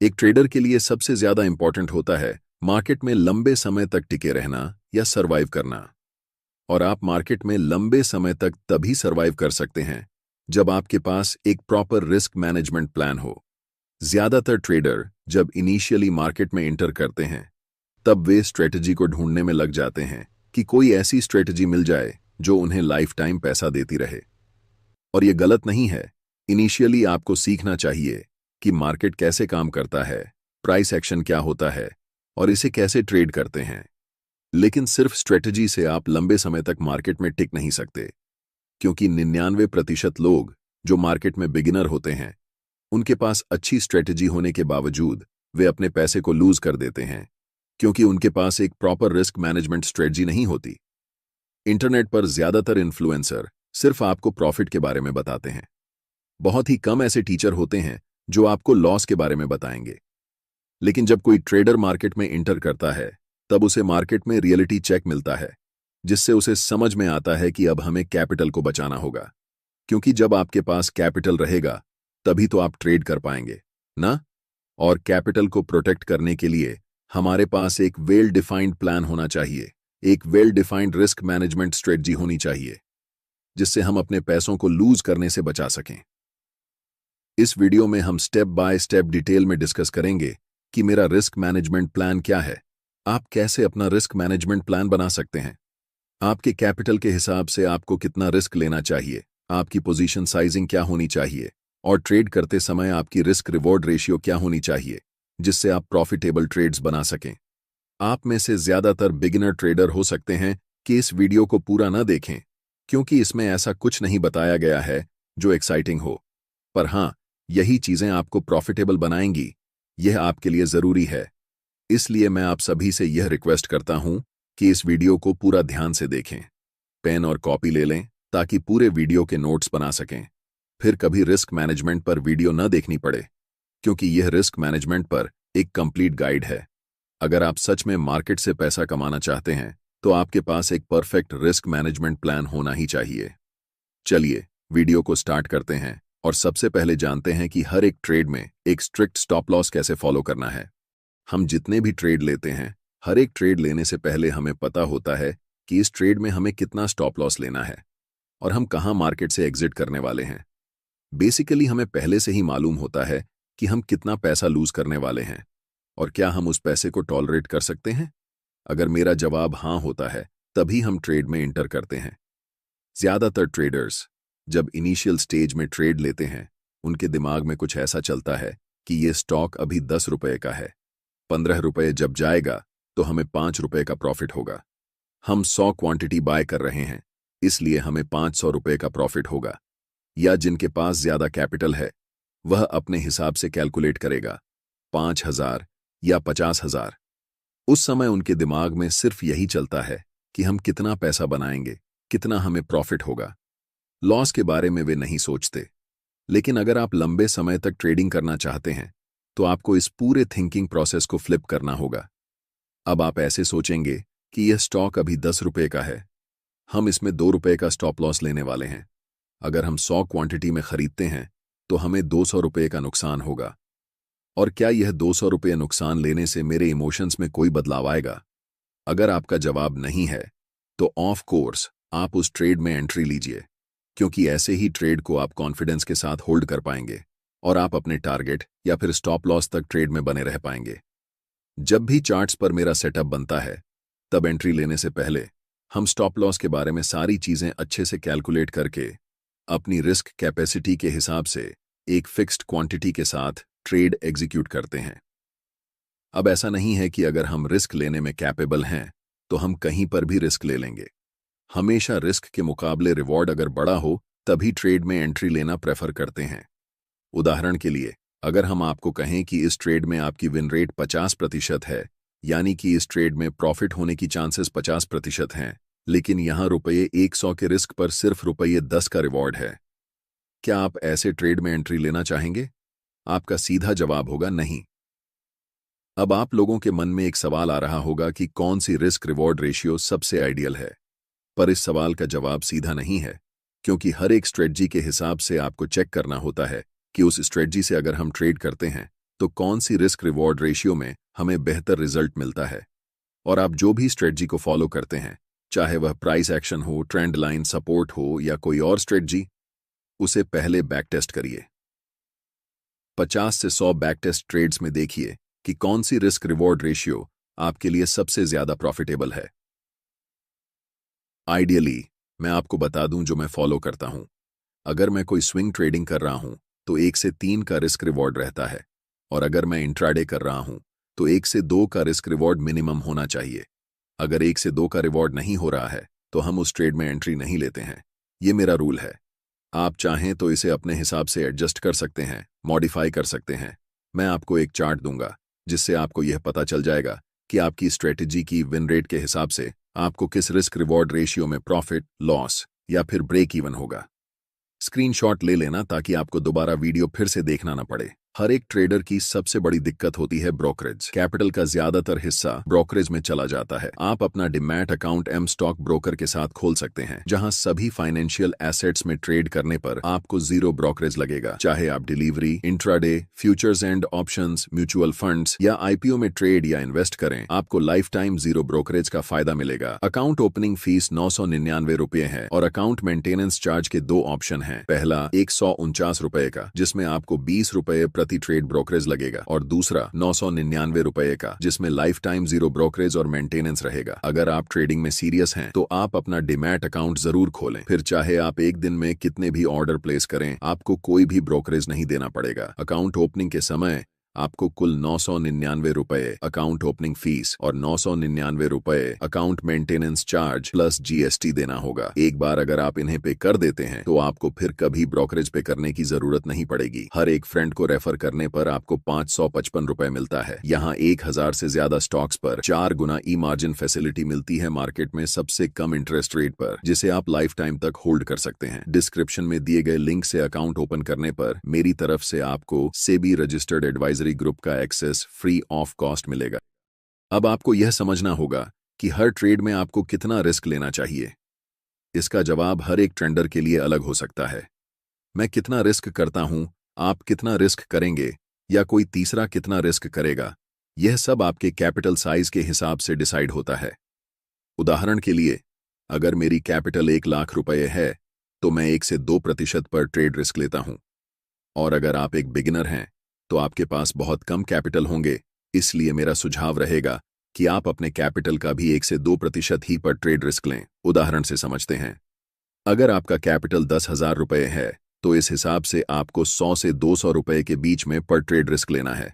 एक ट्रेडर के लिए सबसे ज्यादा इंपॉर्टेंट होता है मार्केट में लंबे समय तक टिके रहना या सरवाइव करना। और आप मार्केट में लंबे समय तक तभी सरवाइव कर सकते हैं जब आपके पास एक प्रॉपर रिस्क मैनेजमेंट प्लान हो। ज्यादातर ट्रेडर जब इनिशियली मार्केट में एंटर करते हैं तब वे स्ट्रेटजी को ढूंढने में लग जाते हैं कि कोई ऐसी स्ट्रेटजी मिल जाए जो उन्हें लाइफ टाइम पैसा देती रहे। और ये गलत नहीं है। इनिशियली आपको सीखना चाहिए कि मार्केट कैसे काम करता है, प्राइस एक्शन क्या होता है और इसे कैसे ट्रेड करते हैं। लेकिन सिर्फ स्ट्रेटजी से आप लंबे समय तक मार्केट में टिक नहीं सकते, क्योंकि 99% लोग जो मार्केट में बिगिनर होते हैं उनके पास अच्छी स्ट्रेटजी होने के बावजूद वे अपने पैसे को लूज कर देते हैं, क्योंकि उनके पास एक प्रॉपर रिस्क मैनेजमेंट स्ट्रेटजी नहीं होती। इंटरनेट पर ज्यादातर इन्फ्लुएंसर सिर्फ आपको प्रॉफिट के बारे में बताते हैं। बहुत ही कम ऐसे टीचर होते हैं जो आपको लॉस के बारे में बताएंगे। लेकिन जब कोई ट्रेडर मार्केट में एंटर करता है तब उसे मार्केट में रियलिटी चेक मिलता है, जिससे उसे समझ में आता है कि अब हमें कैपिटल को बचाना होगा। क्योंकि जब आपके पास कैपिटल रहेगा तभी तो आप ट्रेड कर पाएंगे ना। और कैपिटल को प्रोटेक्ट करने के लिए हमारे पास एक वेल डिफाइंड प्लान होना चाहिए, एक well defined risk management strategy होनी चाहिए, जिससे हम अपने पैसों को लूज करने से बचा सकें। इस वीडियो में हम स्टेप बाय स्टेप डिटेल में डिस्कस करेंगे कि मेरा रिस्क मैनेजमेंट प्लान क्या है, आप कैसे अपना रिस्क मैनेजमेंट प्लान बना सकते हैं, आपके कैपिटल के हिसाब से आपको कितना रिस्क लेना चाहिए, आपकी पोजीशन साइजिंग क्या होनी चाहिए और ट्रेड करते समय आपकी रिस्क रिवॉर्ड रेशियो क्या होनी चाहिए, जिससे आप प्रॉफिटेबल ट्रेड्स बना सकें। आप में से ज्यादातर बिगिनर ट्रेडर हो सकते हैं कि इस वीडियो को पूरा न देखें, क्योंकि इसमें ऐसा कुछ नहीं बताया गया है जो एक्साइटिंग हो। पर हां, यही चीजें आपको प्रॉफिटेबल बनाएंगी, यह आपके लिए जरूरी है। इसलिए मैं आप सभी से यह रिक्वेस्ट करता हूं कि इस वीडियो को पूरा ध्यान से देखें। पेन और कॉपी ले लें ताकि पूरे वीडियो के नोट्स बना सकें। फिर कभी रिस्क मैनेजमेंट पर वीडियो न देखनी पड़े, क्योंकि यह रिस्क मैनेजमेंट पर एक कंप्लीट गाइड है। अगर आप सच में मार्केट से पैसा कमाना चाहते हैं तो आपके पास एक परफेक्ट रिस्क मैनेजमेंट प्लान होना ही चाहिए। चलिए वीडियो को स्टार्ट करते हैं और सबसे पहले जानते हैं कि हर एक ट्रेड में एक स्ट्रिक्ट स्टॉप लॉस कैसे फॉलो करना है। हम जितने भी ट्रेड लेते हैं, हर एक ट्रेड लेने से पहले हमें पता होता है कि इस ट्रेड में हमें कितना स्टॉप लॉस लेना है और हम कहां मार्केट से एग्जिट करने वाले हैं। बेसिकली हमें पहले से ही मालूम होता है कि हम कितना पैसा लूज करने वाले हैं और क्या हम उस पैसे को टॉलरेट कर सकते हैं। अगर मेरा जवाब हां होता है तभी हम ट्रेड में एंटर करते हैं। ज्यादातर ट्रेडर्स जब इनिशियल स्टेज में ट्रेड लेते हैं उनके दिमाग में कुछ ऐसा चलता है कि ये स्टॉक अभी 10 रुपए का है, 15 रुपए जब जाएगा तो हमें 5 रुपए का प्रॉफिट होगा। हम 100 क्वांटिटी बाय कर रहे हैं, इसलिए हमें 500 रुपए का प्रॉफिट होगा। या जिनके पास ज्यादा कैपिटल है वह अपने हिसाब से कैलकुलेट करेगा 5,000 या 50,000। उस समय उनके दिमाग में सिर्फ यही चलता है कि हम कितना पैसा बनाएंगे, कितना हमें प्रॉफिट होगा। लॉस के बारे में वे नहीं सोचते। लेकिन अगर आप लंबे समय तक ट्रेडिंग करना चाहते हैं तो आपको इस पूरे थिंकिंग प्रोसेस को फ्लिप करना होगा। अब आप ऐसे सोचेंगे कि यह स्टॉक अभी 10 रुपए का है, हम इसमें 2 रुपए का स्टॉप लॉस लेने वाले हैं। अगर हम 100 क्वांटिटी में खरीदते हैं तो हमें 200 रुपए का नुकसान होगा। और क्या यह 200 रुपये नुकसान लेने से मेरे इमोशंस में कोई बदलाव आएगा? अगर आपका जवाब नहीं है तो ऑफ कोर्स आप उस ट्रेड में एंट्री लीजिए, क्योंकि ऐसे ही ट्रेड को आप कॉन्फिडेंस के साथ होल्ड कर पाएंगे और आप अपने टारगेट या फिर स्टॉप लॉस तक ट्रेड में बने रह पाएंगे। जब भी चार्ट्स पर मेरा सेटअप बनता है तब एंट्री लेने से पहले हम स्टॉप लॉस के बारे में सारी चीजें अच्छे से कैलकुलेट करके अपनी रिस्क कैपेसिटी के हिसाब से एक फिक्स्ड क्वांटिटी के साथ ट्रेड एग्जीक्यूट करते हैं। अब ऐसा नहीं है कि अगर हम रिस्क लेने में कैपेबल हैं तो हम कहीं पर भी रिस्क ले लेंगे। हमेशा रिस्क के मुकाबले रिवॉर्ड अगर बड़ा हो तभी ट्रेड में एंट्री लेना प्रेफर करते हैं। उदाहरण के लिए, अगर हम आपको कहें कि इस ट्रेड में आपकी विन रेट 50% है, यानी कि इस ट्रेड में प्रॉफिट होने की चांसेस 50% हैं, लेकिन यहां रुपये 100 के रिस्क पर सिर्फ रुपये 10 का रिवॉर्ड है, क्या आप ऐसे ट्रेड में एंट्री लेना चाहेंगे? आपका सीधा जवाब होगा नहीं। अब आप लोगों के मन में एक सवाल आ रहा होगा कि कौन सी रिस्क रिवॉर्ड रेशियो सबसे आइडियल है। पर इस सवाल का जवाब सीधा नहीं है, क्योंकि हर एक स्ट्रेटजी के हिसाब से आपको चेक करना होता है कि उस स्ट्रेटजी से अगर हम ट्रेड करते हैं तो कौन सी रिस्क रिवॉर्ड रेशियो में हमें बेहतर रिजल्ट मिलता है। और आप जो भी स्ट्रेटजी को फॉलो करते हैं, चाहे वह प्राइस एक्शन हो, ट्रेंड लाइन सपोर्ट हो या कोई और स्ट्रेटजी, उसे पहले बैक टेस्ट करिए। 50 से 100 बैक टेस्ट ट्रेड्स में देखिए कि कौन सी रिस्क रिवॉर्ड रेशियो आपके लिए सबसे ज्यादा प्रॉफिटेबल है। आइडियली मैं आपको बता दूं जो मैं फॉलो करता हूं। अगर मैं कोई स्विंग ट्रेडिंग कर रहा हूं तो 1 से 3 का रिस्क रिवॉर्ड रहता है, और अगर मैं इंट्राडे कर रहा हूं तो 1 से 2 का रिस्क रिवॉर्ड मिनिमम होना चाहिए। अगर 1 से 2 का रिवॉर्ड नहीं हो रहा है तो हम उस ट्रेड में एंट्री नहीं लेते हैं। ये मेरा रूल है। आप चाहें तो इसे अपने हिसाब से एडजस्ट कर सकते हैं, मॉडिफाई कर सकते हैं। मैं आपको एक चार्ट दूंगा जिससे आपको यह पता चल जाएगा कि आपकी स्ट्रेटजी की विन रेट के हिसाब से आपको किस रिस्क रिवॉर्ड रेशियो में प्रॉफिट, लॉस या फिर ब्रेक इवन होगा। स्क्रीनशॉट ले लेना ताकि आपको दोबारा वीडियो फिर से देखना न पड़े। हर एक ट्रेडर की सबसे बड़ी दिक्कत होती है ब्रोकरेज। कैपिटल का ज्यादातर हिस्सा ब्रोकरेज में चला जाता है। आप अपना demat account M stock broker के साथ खोल सकते हैं, जहां सभी फाइनेंशियल एसेट्स में ट्रेड करने पर आपको 0 ब्रोकरेज लगेगा। चाहे आप delivery, intraday, futures and options, mutual funds या आईपीओ में ट्रेड या इन्वेस्ट करें, आपको लाइफ टाइम 0 ब्रोकरेज का फायदा मिलेगा। अकाउंट ओपनिंग फीस 999 रुपये है और अकाउंट मेंटेनेंस चार्ज के 2 ऑप्शन हैं। पहला 149 रुपये का, जिसमें आपको 20 रुपये प्रति ट्रेड ब्रोकरेज लगेगा, और दूसरा 999 रुपये का, जिसमें लाइफ टाइम 0 ब्रोकरेज और मेंटेनेंस रहेगा। अगर आप ट्रेडिंग में सीरियस हैं तो आप अपना डिमैट अकाउंट जरूर खोलें। फिर चाहे आप एक दिन में कितने भी ऑर्डर प्लेस करें, आपको कोई भी ब्रोकरेज नहीं देना पड़ेगा। अकाउंट ओपनिंग के समय आपको कुल 999 रुपये अकाउंट ओपनिंग फीस और 999 रुपये account maintenance charge plus GST देना होगा। एक बार अगर आप इन्हें पे कर देते हैं तो आपको फिर कभी ब्रोकरेज पे करने की जरूरत नहीं पड़ेगी। हर एक फ्रेंड को रेफर करने पर आपको 555 रुपये मिलता है। यहाँ 1000 से ज्यादा स्टॉक्स पर 4 गुना ई मार्जिन फैसिलिटी मिलती है मार्केट में सबसे कम इंटरेस्ट रेट पर, जिसे आप लाइफ टाइम तक होल्ड कर सकते हैं। डिस्क्रिप्शन में दिए गए लिंक से अकाउंट ओपन करने पर मेरी तरफ से आपको सेबी रजिस्टर्ड एडवाइजरी ग्रुप का एक्सेस फ्री ऑफ कॉस्ट मिलेगा। अब आपको यह समझना होगा कि हर ट्रेड में आपको कितना रिस्क लेना चाहिए। इसका जवाब हर एक ट्रेडर के लिए अलग हो सकता है। मैं कितना रिस्क करता हूं, आप कितना रिस्क करेंगे या कोई तीसरा कितना रिस्क करेगा, यह सब आपके कैपिटल साइज के हिसाब से डिसाइड होता है। उदाहरण के लिए, अगर मेरी कैपिटल 1 लाख रुपए है तो मैं 1 से 2% पर ट्रेड रिस्क लेता हूं। और अगर आप एक बिगिनर हैं तो आपके पास बहुत कम कैपिटल होंगे, इसलिए मेरा सुझाव रहेगा कि आप अपने कैपिटल का भी 1 से 2% ही पर ट्रेड रिस्क लें। उदाहरण से समझते हैं, अगर आपका कैपिटल 10,000 रुपये है तो इस हिसाब से आपको 100 से 200 रुपये के बीच में पर ट्रेड रिस्क लेना है।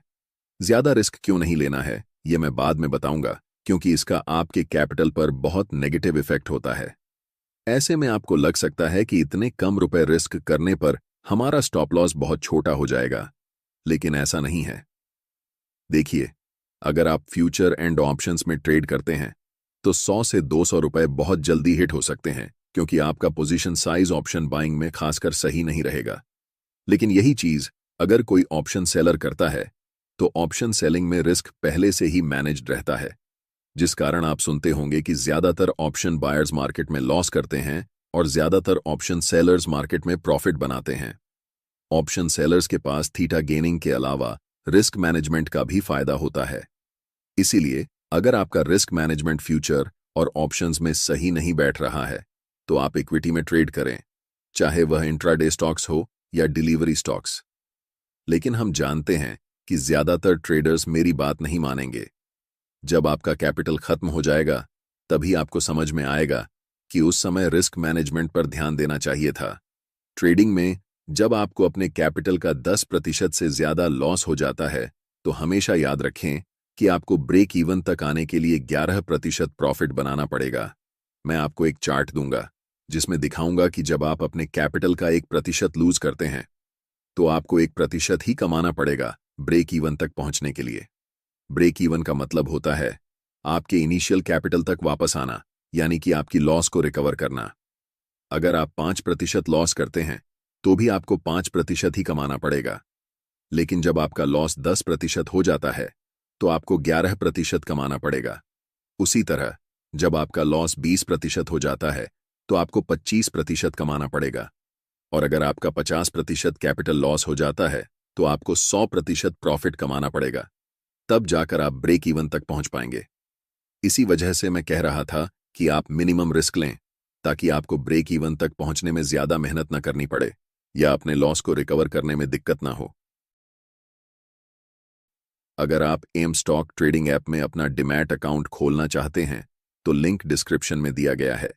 ज्यादा रिस्क क्यों नहीं लेना है ये मैं बाद में बताऊंगा, क्योंकि इसका आपके कैपिटल पर बहुत नेगेटिव इफेक्ट होता है। ऐसे में आपको लग सकता है कि इतने कम रुपए रिस्क करने पर हमारा स्टॉप लॉस बहुत छोटा हो जाएगा, लेकिन ऐसा नहीं है। देखिए, अगर आप फ्यूचर एंड ऑप्शंस में ट्रेड करते हैं तो 100 से 200 रुपए बहुत जल्दी हिट हो सकते हैं, क्योंकि आपका पोजीशन साइज ऑप्शन बाइंग में खासकर सही नहीं रहेगा। लेकिन यही चीज अगर कोई ऑप्शन सेलर करता है तो ऑप्शन सेलिंग में रिस्क पहले से ही मैनेज्ड रहता है, जिस कारण आप सुनते होंगे कि ज्यादातर ऑप्शन बायर्स मार्केट में लॉस करते हैं और ज्यादातर ऑप्शन सेलर्स मार्केट में प्रॉफिट बनाते हैं। ऑप्शन सेलर्स के पास थीटा गेनिंग के अलावा रिस्क मैनेजमेंट का भी फायदा होता है। इसीलिए अगर आपका रिस्क मैनेजमेंट फ्यूचर और ऑप्शंस में सही नहीं बैठ रहा है तो आप इक्विटी में ट्रेड करें, चाहे वह इंट्राडे स्टॉक्स हो या डिलीवरी स्टॉक्स। लेकिन हम जानते हैं कि ज्यादातर ट्रेडर्स मेरी बात नहीं मानेंगे। जब आपका कैपिटल खत्म हो जाएगा तभी आपको समझ में आएगा कि उस समय रिस्क मैनेजमेंट पर ध्यान देना चाहिए था। ट्रेडिंग में जब आपको अपने कैपिटल का 10% से ज्यादा लॉस हो जाता है तो हमेशा याद रखें कि आपको ब्रेक इवन तक आने के लिए 11% प्रॉफिट बनाना पड़ेगा। मैं आपको एक चार्ट दूंगा जिसमें दिखाऊंगा कि जब आप अपने कैपिटल का 1% लूज करते हैं तो आपको 1% ही कमाना पड़ेगा ब्रेक इवन तक पहुंचने के लिए। ब्रेक इवन का मतलब होता है आपके इनिशियल कैपिटल तक वापस आना, यानी कि आपकी लॉस को रिकवर करना। अगर आप 5% लॉस करते हैं तो भी आपको 5% ही कमाना पड़ेगा, लेकिन जब आपका लॉस 10% हो जाता है तो आपको 11% कमाना पड़ेगा। उसी तरह जब आपका लॉस 20% हो जाता है तो आपको 25% कमाना पड़ेगा, और अगर आपका 50% कैपिटल लॉस हो जाता है तो आपको 100% प्रॉफिट कमाना पड़ेगा, तब जाकर आप ब्रेक इवन तक पहुंच पाएंगे। इसी वजह से मैं कह रहा था कि आप मिनिमम रिस्क लें, ताकि आपको ब्रेक इवन तक पहुंचने में ज्यादा मेहनत न करनी पड़े या अपने लॉस को रिकवर करने में दिक्कत ना हो। अगर आप एम स्टॉक ट्रेडिंग ऐप में अपना डिमैट अकाउंट खोलना चाहते हैं तो लिंक डिस्क्रिप्शन में दिया गया है।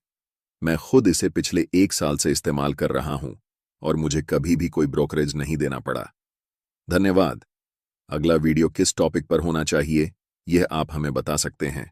मैं खुद इसे पिछले 1 साल से इस्तेमाल कर रहा हूं और मुझे कभी भी कोई ब्रोकरेज नहीं देना पड़ा। धन्यवाद। अगला वीडियो किस टॉपिक पर होना चाहिए, यह आप हमें बता सकते हैं।